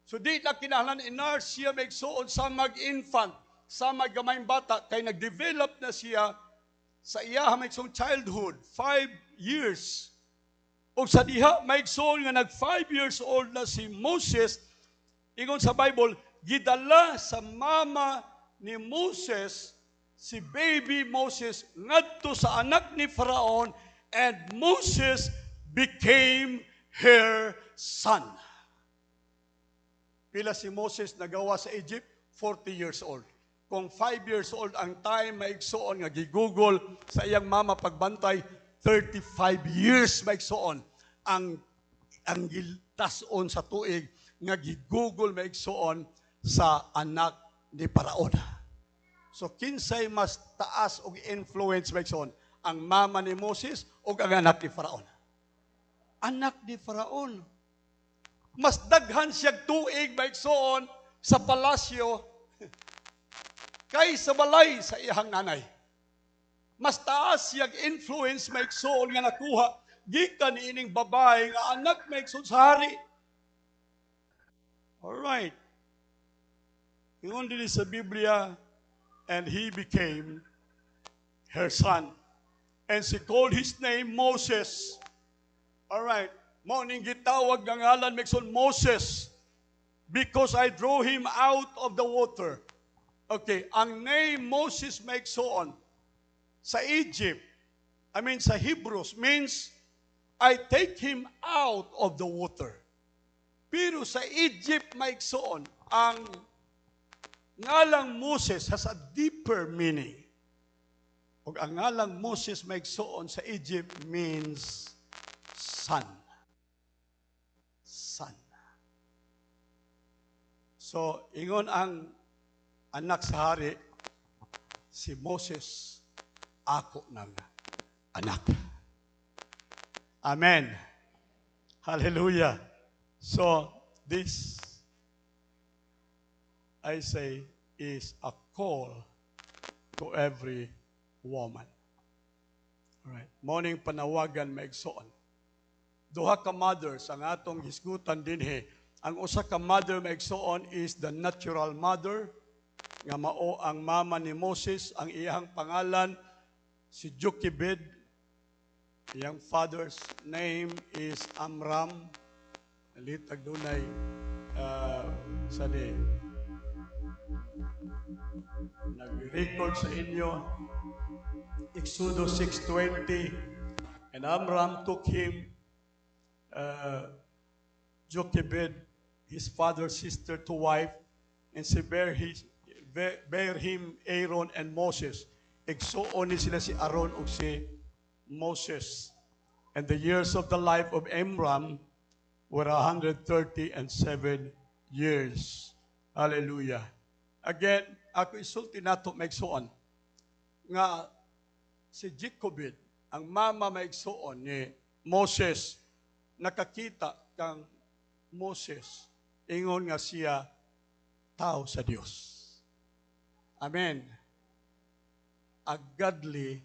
So di na kinahanglan inars siya maigsuon sa mag-infant. sa magamay bata kay nag-develop na siya sa iya maigsoong childhood, 5 years. O sa diha maigsoon nga nag 5 years old na si Moses, ingon sa Bible, gidala sa mama ni Moses si baby Moses ngadto sa anak ni Faraon, and Moses became her son. Pila si Moses nagawa sa Egypt? 40 years old. Kung 5 years old ang time, maigsoon nga gigugol sa iyang mama pagbantay, 35 years maigsoon ang giltason sa tuig nga gigugol maigsoon sa anak ni Paraon. So kinsay mas taas og influence maigsoon, ang mama ni Moses o ang anak ni Faraon? Anak ni Faraon. Mas daghan siyag tuig maigsoon sa palasyo kaysa balay sa iyang nanay. Mas taas siyag influence maigsoon nga nakuha gikan ining babae nga anak maigsoon sa hari. Alright. Ingon din sa Biblia, and he became her son. And she called his name Moses. Alright. Morning gitawag ng ngalan maigsoon Moses, because I drew him out of the water. Okay, ang name Moses maigsoon sa Egypt, sa Hebrews, means I take him out of the water. Pero sa Egypt maigsoon, ang ngalang Moses has a deeper meaning. Ug ang ngalang Moses maigsoon sa Egypt means son. Son. So, ingon ang anak sa hari, si Moses, ako ng anak. Amen. Hallelujah. So, this, I say, is a call to every woman. Alright. Morning panawagan maigsoon. Duha ka mothers ang atong hisgutan dinhi. Ang usa ka mother maigsoon is the natural mother, nga mao ang mama ni Moses. Ang iyang pangalan si Jochebed. Iyang father's name is Amram. Litag dunay nag-record sa inyo Exodus 6:20, and Amram took him Jochebed, his father's sister, to wife, and she bare him Aaron and Moses. Igsuon ni sila si Aaron ug si Moses. And the years of the life of Amram were 137 years. Hallelujah. Again, ako isulti nato maigsuon nga si Jochebed, ang mama maigsuon ni Moses, nakakita kang Moses, ingon nga siya tao sa Dios. Amen. A godly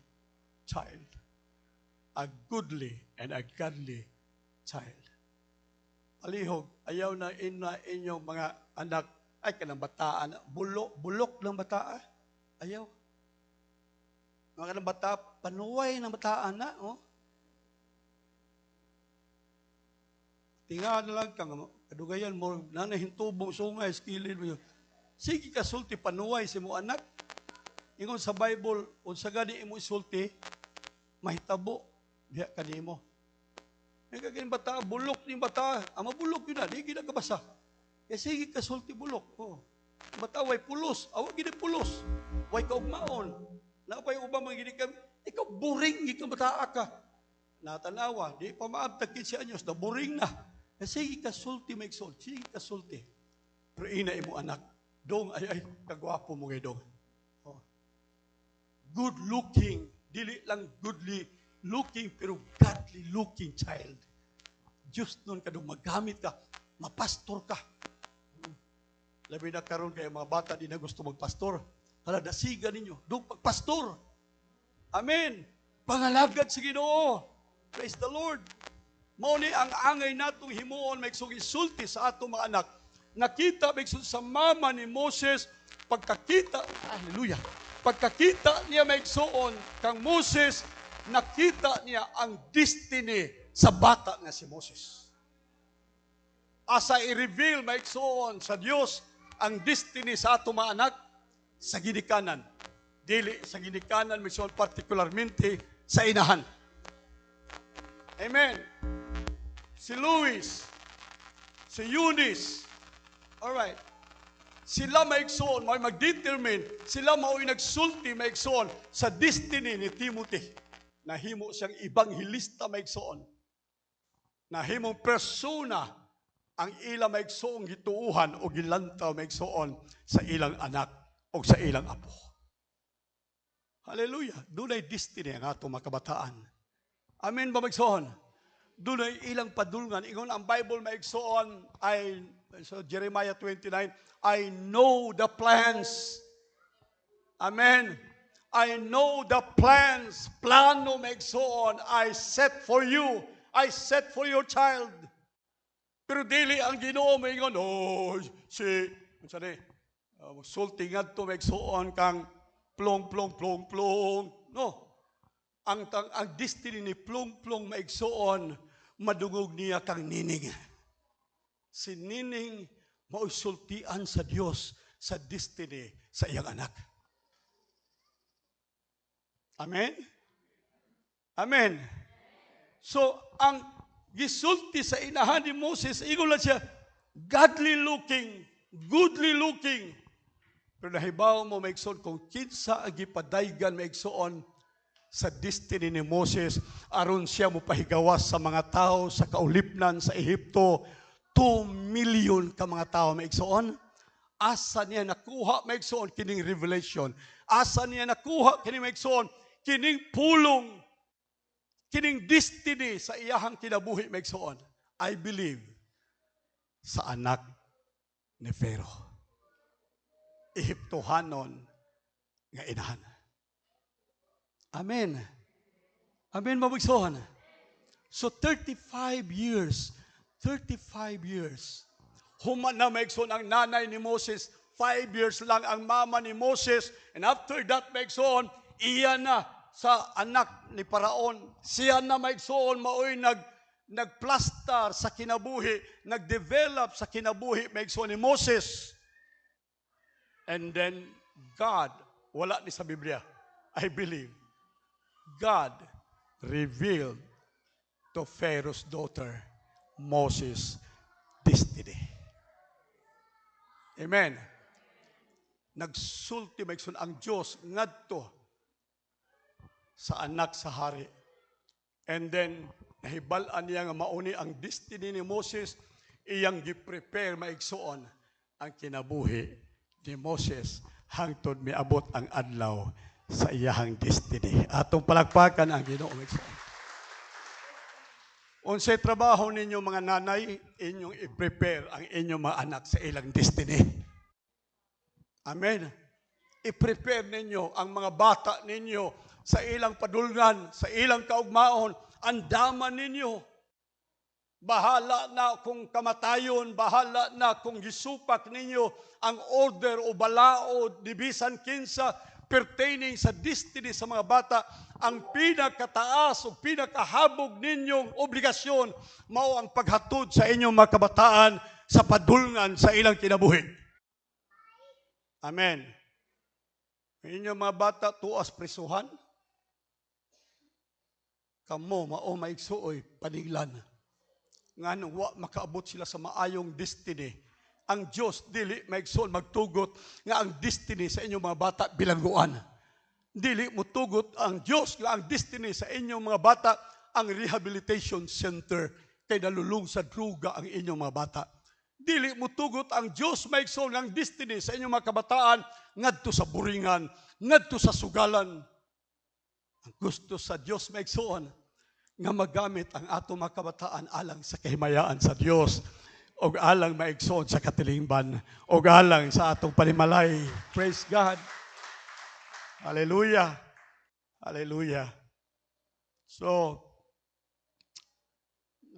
child. A goodly and a godly child. Alihog, ayaw na inyong mga anak, ay kanang bataan, bulok ng bataan. Ayaw. Mga kanang bata, panuway ng bataan na, oh. Tinga na lang kang kadugayan mo, nanahintubong sungay, skilid mo yun. Sige ka sulti, panuway si mo anak. Ingon sa Bible, unsa gani imo isulti, mahitabo, diha kanimo. Nga kagin bata, bulok ni bata, ama bulok yun na, di ginagabasa. Kaya sige ka sulti bulok. Oh. Bata, way pulos, awag gini pulos. Way kaugmaon. Napay ubang mga gini kami, ikaw buring, ikaw bata ka. Natanawa, di pa maabtag 15 anyos, na buring na. Sige ka sulti maigsoon, sige ka sulti. Pero ina imo anak, dong ay kagwapo mo ngay dong. Oh. Good looking, dili lang goodly looking, pero godly looking child. Diyos nun ka dong magamit ka, mapastor ka. Labi na karon kay mga bata di na gusto magpastor. Hala, dasigan ninyo, dong pagpastor. Amen. Pangalagad sa Ginoo. Praise the Lord. Mao ni ang angay natong himuon maigsoon isulti sa atong mga anak. Nakita maigsoon sa mama ni Moses pagkakita niya maigsoon kang Moses, nakita niya ang destiny sa bata nga si Moses. Asa i-reveal maigsoon sa Dios ang destiny sa ato mga anak sa ginikanan. Dili sa ginikanan maigsoon particularmente sa inahan. Amen. Si Luis, si Eunice, alright, sila maigsoon, may mag-determine, sila mao'y nagsulti maigsoon sa destiny ni Timothy. Nahimo siyang ibanghilista maigsoon. Nahimong persona ang ilang maigsoong gituuhan o gilantaw maigsoon sa ilang anak o sa ilang apo. Hallelujah. Dunay destiny ang atong makabataan. Amen ba maigsoon? Dunay ilang padulngan. Ingon ang Bible maigsoon ay so Jeremiah 29, I know the plans. Amen. I know the plans. Plano maigsoon I set for you. I set for your child. Pero dili ang Ginoo maingon, sulti ngadto maigsoon kang plong. No. Ang destiny ni plong maigsoon, madungog niya kang nining. Si nining mausultian sa Dios sa destiny sa iyang anak. Amen? Amen. So, ang gisulti sa inahan ni Moses, ingon lang siya, godly looking, goodly looking. Pero nahibaw mo maigsoon kung kinsa ang gipadaygan maigsoon sa destiny ni Moses aron siya mopahigawas sa mga tao sa kaulipnan sa Ehipto. 2 million ka mga tao maigsoon. Asa niya nakuha maigsoon kining revelation? Asa niya nakuha kining maigsoon kining pulong, kining destiny sa iyahang kinabuhi maigsoon? I believe sa anak ni Pharaoh. Ehiptohanon nga inahan. Amen. Amen, mabigsoon. So 35 years. Human na maigsoon ang nanay ni Moses. 5 years lang ang mama ni Moses. And after that maigsoon, iya na sa anak ni Paraon. Siya na maigsoon maoy nagplastar sa kinabuhi, nagdevelop sa kinabuhi maigsoon ni Moses. And then God, wala ni sa Biblia, I believe, God revealed to Pharaoh's daughter, Moses' destiny. Amen. Nagsulti maigsoon ang Diyos ngadto sa anak sa hari. And then, nahibalaan niya nga mauni ang destiny ni Moses, iyang gi-prepare maigsoon ang kinabuhi ni Moses hangtod miabot ang adlaw sa iyahang destiny. Atong palakpakan ang Ginoo maigsoon. Unsay trabaho ninyo mga nanay, inyong i-prepare ang inyong mga anak sa ilang destiny. Amen. I-prepare ninyo ang mga bata ninyo sa ilang padulngan, sa ilang kaugmaon. Andaman ninyo. Bahala na kung kamatayon, bahala na kung gisupak ninyo ang order o balaod, dibisan kinsa, pertaining sa destiny sa mga bata. Ang pinakataas o pinakahabog ninyong obligasyon mao ang paghatod sa inyong mga kabataan sa padulngan sa ilang kinabuhi. Amen. Inyong mga bata tuas prisuhan, kamo mao maigsuoy paninglan nga wa makaabot sila sa maayong destiny. Ang Diyos dili maigsoon magtugot nga ang destiny sa inyong mga bata bilangguan. Dili mo tugot ang Diyos nga ang destiny sa inyong mga bata ang rehabilitation center kay nalulung sa druga ang inyong mga bata. Dili mo tugot ang Diyos maigsoon ang destiny sa inyong mga kabataan ngadto sa buringan, ngadto sa sugalan. Ang gusto sa Diyos maigsoon nga magamit ang ato mga kabataan alang sa kahimayaan sa Dios o alang maigsoon sa katilingban o alang sa atong panimalay. Praise God. Hallelujah. Hallelujah. So,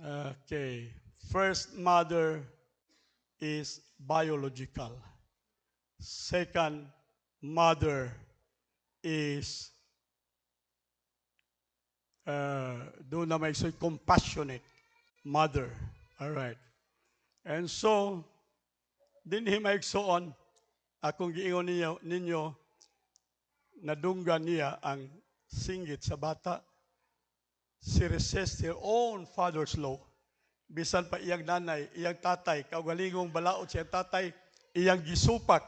okay. First mother is biological. Second, mother is doon na may compassionate mother. All right. And so, din himaigsoon, akong giingon ninyo, nadunggan niya ang singgit sa bata. She resists her own father's law. Bisan pa iyang nanay, iyang tatay, kaugalingong balaod siyang tatay, iyang gisupak.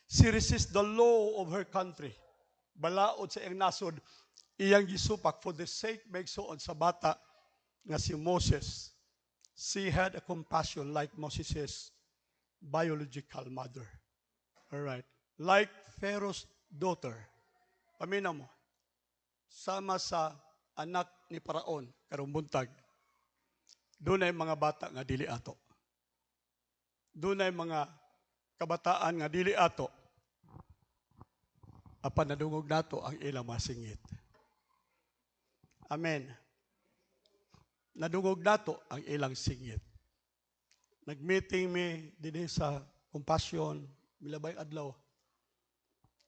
She resists the law of her country. Balaod sa iyang nasod, iyang gisupak for the sake maigsoon sa bata nga si Moses. She had a compassion like Moses' biological mother. All right. Like Pharaoh's daughter. Paminaw mo. Sama sa anak ni Paraon, karong buntag. Doon ay mga bata nga dili ato. Doon ay mga kabataan nga dili ato. Apan nadungog nato ang ilang masingit. Amen. Nadungog nato ang ilang singit. Nag-meeting mi dinhi sa compassion, milabay adlaw.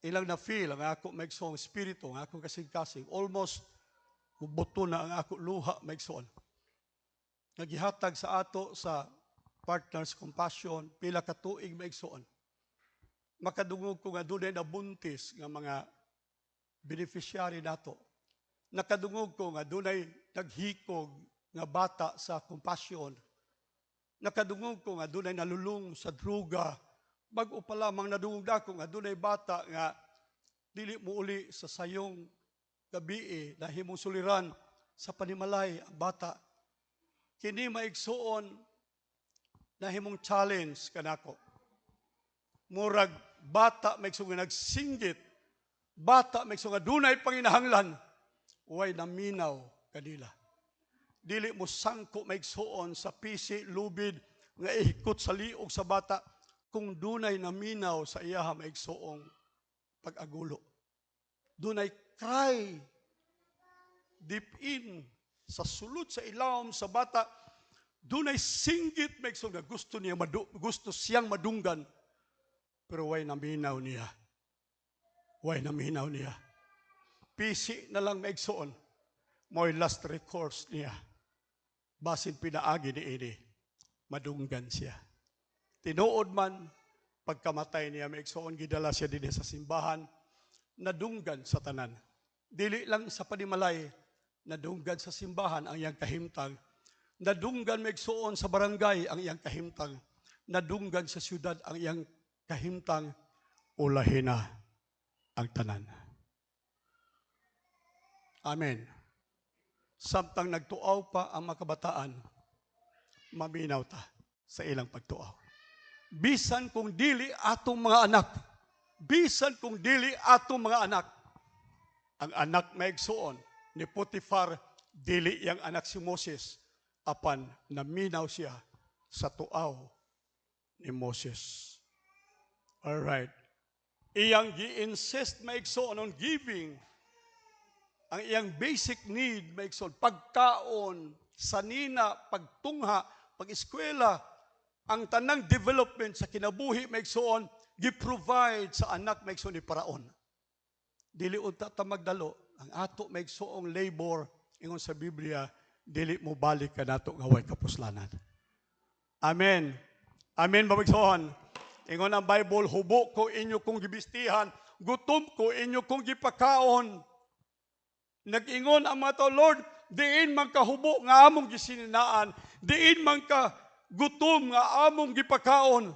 Ilang na-feel ang ako maigsoong espiritu, ang akong kasing-kasing. Almost mubuto na ang ako luha maigsoon. Nagihatag sa ato sa Partners Compassion, pila ka tuig maigsoon. Makadungog ko nga doon na buntis nga mga beneficiary nato. Nakadungog ko nga doon ay naghikog nga bata sa Compassion. Nakadungog ko nga doon ay nalulung sa druga. Bago pa lamang nadungog ako nga doon ay bata nga dili mo uli sa sayong gabi na himong suliran sa panimalay ang bata. Kini maigsoon na himong challenge kanako. Murag bata maigsoon nga nagsinggit. Bata maigsoon nga dunay panginahanglan. Way naminaw kanila. Dili mo sangko maigsoon sa pisi, lubid, nga ihikot sa liog sa bata kung dunay naminaw sa iyaha maigsoong pag-agulo. Dunay cry deep in sa sulod sa ilawom sa bata, dunay singgit maigsoon nga gusto siyang madunggan, pero way naminaw niya. Way naminaw niya. Pisi na lang maigsoon, mo'y last recourse niya. Basin pinaagi ni ini, madunggan siya. Tinuod man, pagkamatay niya, maigsoon, gidala siya din sa simbahan, nadunggan sa tanan. Dili lang sa panimalay, nadunggan sa simbahan ang iyang kahimtang. Nadunggan maigsoon sa barangay ang iyang kahimtang. Nadunggan sa syudad ang iyang kahimtang. Ulahin na ang tanan. Amen. Samtang nagtuaw pa ang mga kabataan, maminaw ta sa ilang pagtuaw. Bisan kung dili atong mga anak, bisan kung dili atong mga anak, ang anak maigsoon ni Potifar, dili yang anak si Moses, apan naminaw siya sa tuaw ni Moses. Alright. Iyang gi-insist maigsoon on giving. Ang iyang basic need maigsoon, pagkaon, sanina, pagtungha, pag-eskwela, ang tanang development sa kinabuhi maigsoon, gi-provide sa anak maigsoon ni Paraon. Dili unta ta magdalo, ang ato maigsoong labor ingon sa Biblia, dili mo balik ka nato nga way kapuslanan. Amen. Amen ba maigsoon? Ingon ang Bible, hubo ko inyo kong gibistihan, gutom ko inyo kong gipakaon. Nag-ingon ang mga tao, Lord, diin man ka hubo nga among gisininaan, diin man ka gutom nga among gipakaon.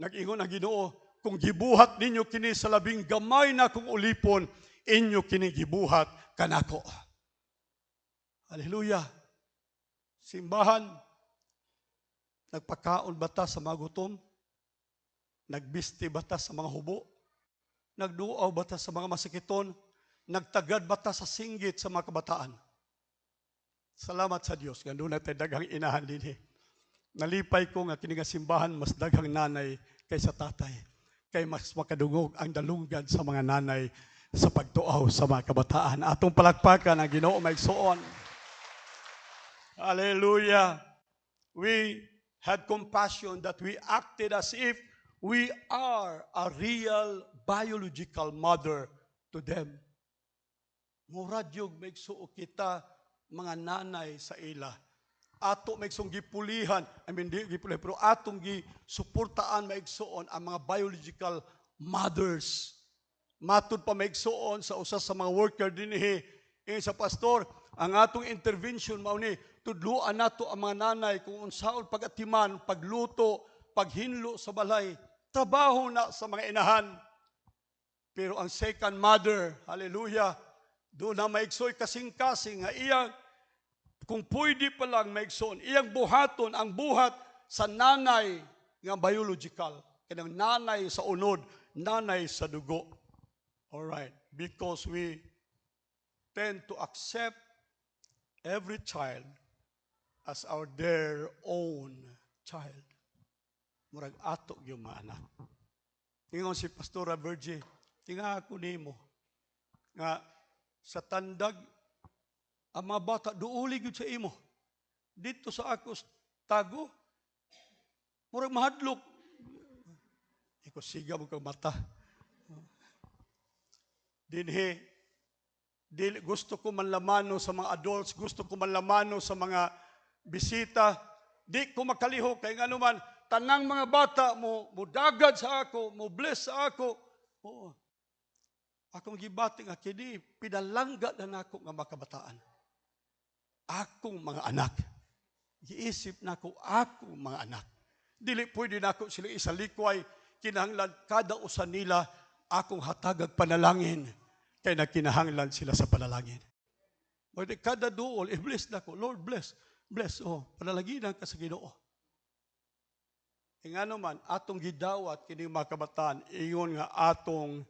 Nag-ingon ang Ginoo, kung gibuhat ninyo kini sa labing gamay na kong ulipon, inyo kini gibuhat kanako. Hallelujah. Simbahan, nagpakaon bata sa mga gutom? Nagbisti bata sa mga hubo? Nagduaw bata sa mga masikiton? Nagtagad bata sa singgit sa mga kabataan? Salamat sa Dios. Ganoon natin daghang inahan din. Nalipay ko nga kini nga simbahan mas daghang nanay kaysa tatay. Kay mas makadungog ang dalunggan sa mga nanay sa pagtuaw sa mga kabataan. Atong palakpakan ang Ginoo maigsoon. Hallelujah. We had compassion that we acted as if We are a real biological mother to them. Murad yung maigsuo kita mga nanay sa ila. Ato maigsong gipulihan, di gipulihan, pero atong gisuportaan maigsuon ang mga biological mothers. Matud pa maigsuon sa usa sa mga worker dinhi sa pastor, ang atong intervention mao ni tudluan nato ang mga nanay kung unsaon pagatiman, pagluto, paghinlo sa balay. Trabaho na sa mga inahan. Pero ang second mother, hallelujah, doon na maigsoy kasing-kasing nga iyang, kung pwede pa lang maigsoon, iyang buhaton ang buhat sa nanay nga biological. Kanang nanay sa unod, nanay sa dugo. Alright, because we tend to accept every child as their own child. Murag ato yung mga anak. Tingon si Pastora Virgie, tinga ako nimo nga sa tandag ang mga bata duuli gyud sa imo. Dito sa ako tago, murag mahadlok. Iko siga mo kang mata. Dinhi, gusto ko manlamano sa mga adults, gusto ko manlamano sa mga bisita, di ko makaliho kay nga naman, tanang mga bata mo dagad sa ako, mo bless sa ako. Oo. Akong gibati nga kini pinalangga na nako nga makabataan. Akong mga anak. Giisip nako akong mga anak. Dili pwede nako sila isalikway kinahanglan kada usa nila akong hatagag panalangin kay nagkinahanglan sila sa panalangin. Pwede kada duol i-bless nako, Lord bless. Bless panalaginan ka sa Ginoo. Nga naman, atong gidawat kini mga kabataan, ingon nga atong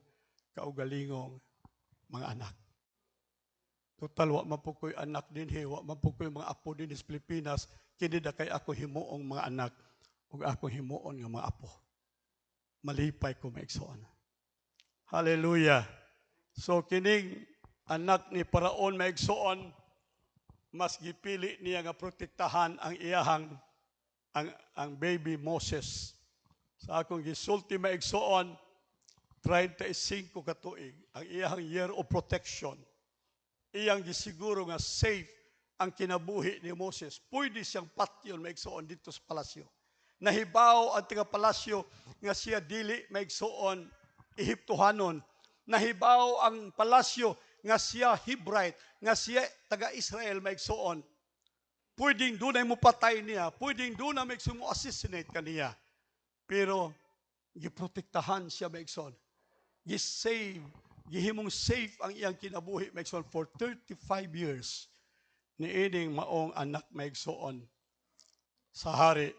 kaugalingong mga anak. Total, wa mapukoy anak din, wa mapukoy mga apo din sa Pilipinas, kini da kay ako himuong mga anak, ug ako himuon nga mga apo. Malipay ko maigsoon. Hallelujah. So, kining anak ni Paraon maigsoon, mas gipili niya nga protektahan ang iyahang ang baby Moses. Sa akong gisulti maigsoon, 35 katuig, ang iyang year of protection. Iyang gisiguro nga safe ang kinabuhi ni Moses. Pwede siyang patyon maigsoon dito sa palasyo. Nahibaw ang taga palasyo nga siya dili maigsoon Ehiptohanon. Nahibaw ang palasyo nga siya Hebrite, nga siya taga Israel maigsoon. Pwedeng doon ay mo patay niya, pwedeng doon na maigsoon mo assassinate kaniya. Pero giprotektahan siya maigsoon. Gisave, gihimong safe ang iyang kinabuhi maigsoon for 35 years. Niining maong anak maigsoon sa hari.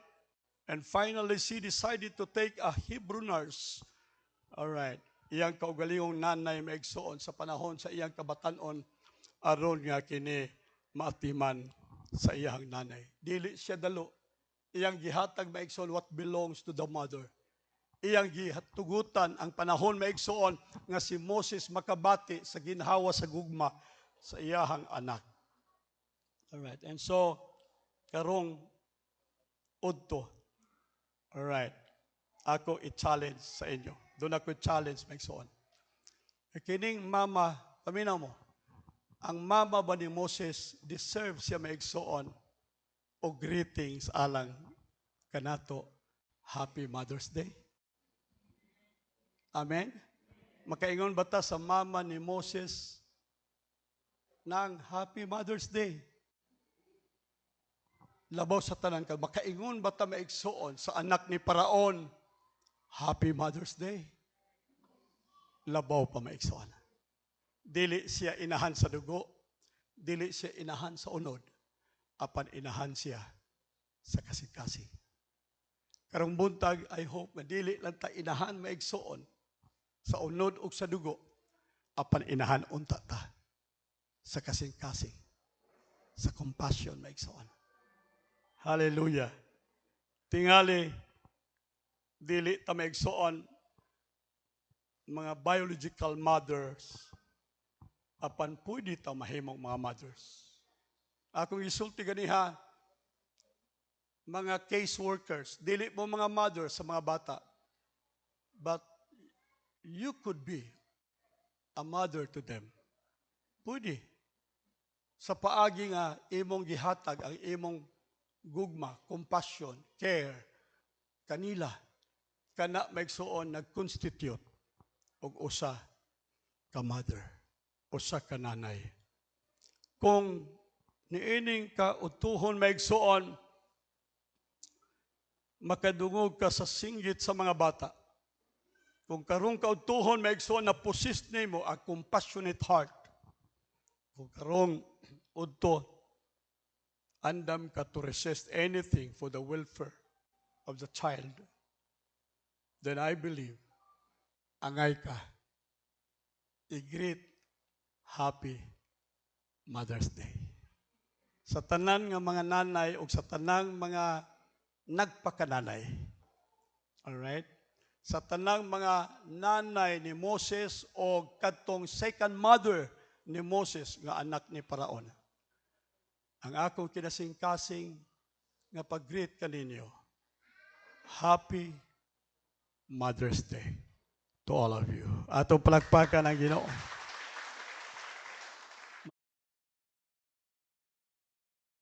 And finally, she decided to take a Hebrew nurse. Alright. Iyang kaugalingong nanay maigsoon sa panahon sa iyang kabatanon aron nga kini maatiman sa iyang nanay. Dili siya dalo. Iyang gihatag maigsoon what belongs to the mother. Iyang gihatugutan ang panahon maigsoon nga si Moses makabati sa ginhawa sa gugma sa iyahang anak. Alright. And so, karong udto. Alright. Ako i-challenge sa inyo. Doon ako i-challenge maigsoon. Kining mama, paminaw mo, ang mama ba ni Moses deserve siya maigsoon o greetings alang kanato Happy Mother's Day? Amen? Makaingon ba ta sa mama ni Moses ng Happy Mother's Day? Labaw sa tanan ka, makaingon ba ta maigsoon sa anak ni Paraon Happy Mother's Day? Labaw pa maigsoon. Dili siya inahan sa dugo, dili siya inahan sa unod, apan inahan siya sa kasing-kasing. Karong buntag, I hope na dili lang ta inahan maigsoon sa unod ug sa dugo, apan inahan unta ta sa kasing-kasing, sa compassion maigsoon. Hallelujah. Tingali, dili ta maigsoon mga biological mothers, apan pwede ta mahimong mga mothers. Akong isulti ganiha, mga case workers, dili mo mga mothers sa mga bata, but you could be a mother to them. Pwede. Sa paagi nga imong gihatag ang imong gugma, compassion, care kanila kana maigsuon nag-constitute og usa ka mother, usa ka nanay. Kung niining ka utuhon maigsuon makadungog ka sa singgit sa mga bata. Kung karong ka utuhon maigsuon na possess nimo a compassionate heart. Kung karong udto andam ka to resist anything for the welfare of the child, then I believe angay ka i-greet happy Mother's Day. Sa tanan nga mga nanay o sa tanang mga nagpakananay. Alright? Sa tanang mga nanay ni Moses o katong second mother ni Moses nga anak ni Paraon. Ang akong kinasing-kasing nga pag-greet kaninyo, Happy Mother's Day to all of you. Atong palakpakan ang Ginoo.